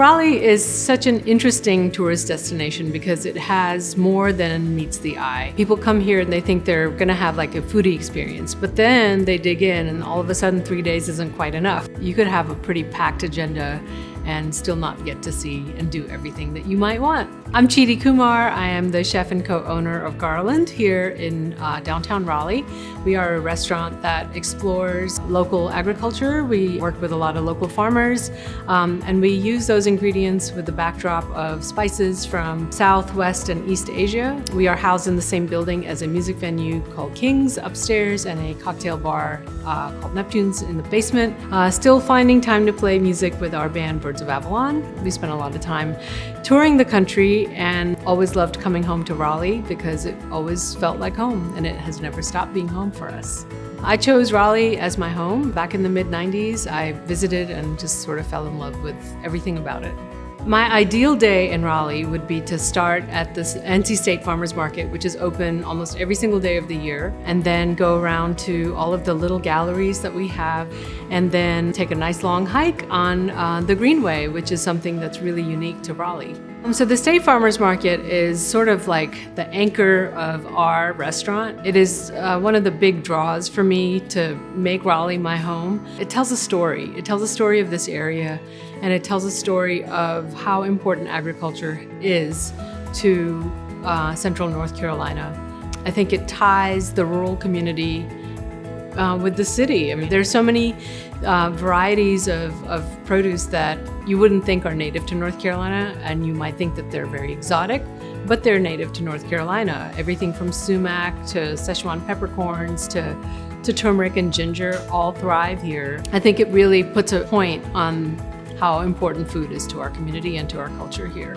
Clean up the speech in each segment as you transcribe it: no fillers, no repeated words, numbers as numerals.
Raleigh is such an interesting tourist destination because it has more than meets the eye. People come here and they think they're gonna have like a foodie experience, but then they dig in and all of a sudden 3 days isn't quite enough. You could have a pretty packed agenda and still not get to see and do everything that you might want. I'm Chidi Kumar. I am the chef and co-owner of Garland here in downtown Raleigh. We are a restaurant that explores local agriculture. We work with a lot of local farmers, and we use those ingredients with the backdrop of spices from South, West, and East Asia. We are housed in the same building as a music venue called King's upstairs and a cocktail bar called Neptune's in the basement. Still finding time to play music with our band Birds of Avalon. We spent a lot of time touring the country and always loved coming home to Raleigh because it always felt like home, and it has never stopped being home for us. I chose Raleigh as my home. Back in the mid-90s, I visited and just sort of fell in love with everything about it. My ideal day in Raleigh would be to start at this NC State Farmers Market, which is open almost every single day of the year, and then go around to all of the little galleries that we have, and then take a nice long hike on the Greenway, which is something that's really unique to Raleigh. So the State Farmers Market is sort of like the anchor of our restaurant. It is one of the big draws for me to make Raleigh my home. It tells a story. It tells a story of this area, and it tells a story of how important agriculture is to Central North Carolina. I think it ties the rural community with the city. I mean, there's so many varieties of produce that you wouldn't think are native to North Carolina, and you might think that they're very exotic, but they're native to North Carolina. Everything from sumac to Szechuan peppercorns to turmeric and ginger all thrive here. I think it really puts a point on how important food is to our community and to our culture here.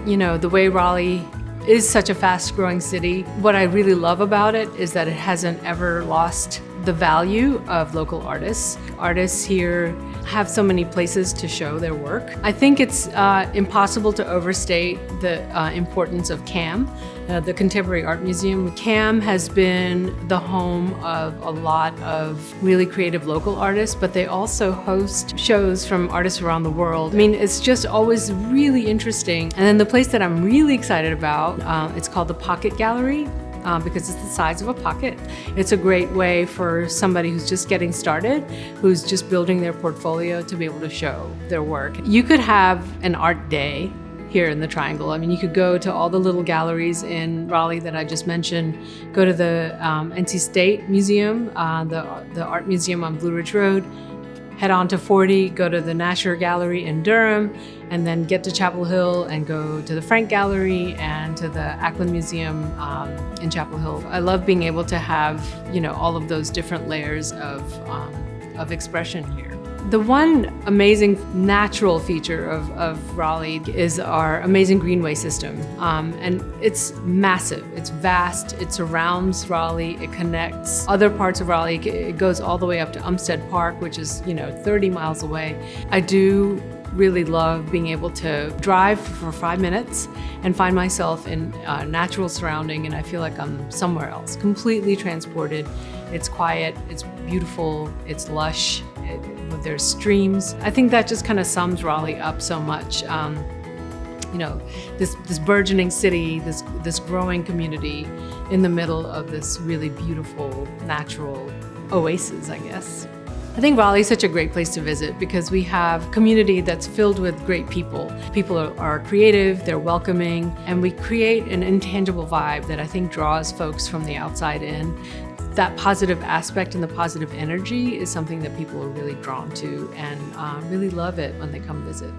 You know, the way Raleigh is such a fast-growing city, what I really love about it is that it hasn't ever lost the value of local artists. Artists here have so many places to show their work. I think it's impossible to overstate the importance of CAM, the Contemporary Art Museum. CAM has been the home of a lot of really creative local artists, but they also host shows from artists around the world. I mean, it's just always really interesting. And then the place that I'm really excited about, it's called the Pocket Gallery. Because it's the size of a pocket. It's a great way for somebody who's just getting started, who's just building their portfolio, to be able to show their work. You could have an art day here in the Triangle. I mean, you could go to all the little galleries in Raleigh that I just mentioned, go to the NC State Museum, the Art Museum on Blue Ridge Road, head on to 40, go to the Nasher Gallery in Durham, and then get to Chapel Hill and go to the Frank Gallery and to the Ackland Museum in Chapel Hill. I love being able to have, you know, all of those different layers of expression here. The one amazing natural feature of Raleigh is our amazing Greenway System. And it's massive, it's vast, it surrounds Raleigh, it connects other parts of Raleigh. It goes all the way up to Umstead Park, which is, you know, 30 miles away. I do really love being able to drive for 5 minutes and find myself in a natural surrounding, and I feel like I'm somewhere else, completely transported. It's quiet, it's beautiful, it's lush, there's streams. I think that just kind of sums Raleigh up so much. You know, this burgeoning city, this growing community in the middle of this really beautiful natural oasis, I guess. I think Raleigh is such a great place to visit because we have a community that's filled with great people. People are creative, they're welcoming, and we create an intangible vibe that I think draws folks from the outside in. That positive aspect and the positive energy is something that people are really drawn to and really love it when they come visit.